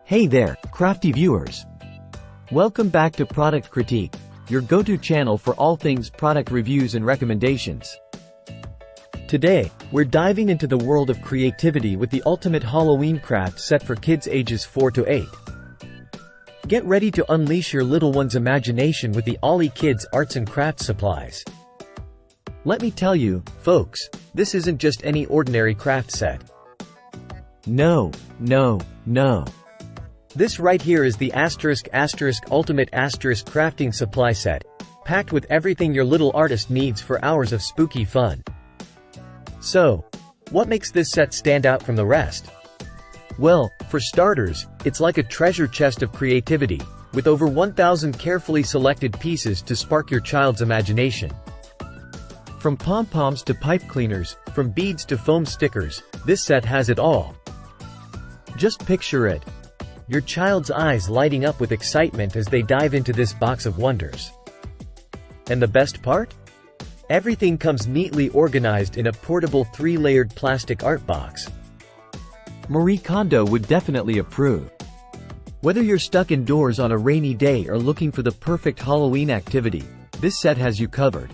Hey there, crafty viewers! Welcome back to Product Critique, your go-to channel for all things product reviews and recommendations. Today, we're diving into the world of creativity with the ultimate Halloween craft set for kids ages 4 to 8. Get ready to unleash your little one's imagination with the Olly Kids Arts and Crafts supplies. Let me tell you, folks, this isn't just any ordinary craft set. No. This right here is the ultimate crafting supply set, packed with everything your little artist needs for hours of spooky fun. So, what makes this set stand out from the rest? Well, for starters, it's like a treasure chest of creativity, with over 1,000 carefully selected pieces to spark your child's imagination. From pom-poms to pipe cleaners, from beads to foam stickers, this set has it all. Just picture it. Your child's eyes lighting up with excitement as they dive into this box of wonders. And the best part? Everything comes neatly organized in a portable 3-layered plastic art box. Marie Kondo would definitely approve. Whether you're stuck indoors on a rainy day or looking for the perfect Halloween activity, this set has you covered.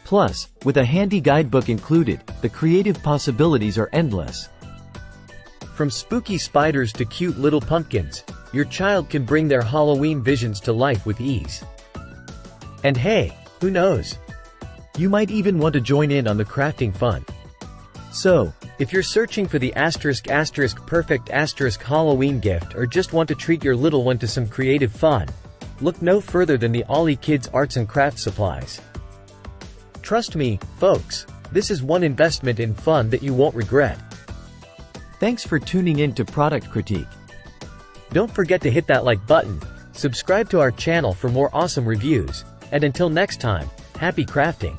Plus, with a handy guidebook included, the creative possibilities are endless. From spooky spiders to cute little pumpkins, your child can bring their Halloween visions to life with ease. And hey, who knows? You might even want to join in on the crafting fun. So, if you're searching for the perfect Halloween gift or just want to treat your little one to some creative fun, look no further than the Olly Kids Arts and Crafts supplies. Trust me, folks, this is one investment in fun that you won't regret. Thanks for tuning in to Product Critique. Don't forget to hit that like button, subscribe to our channel for more awesome reviews, and until next time, happy crafting!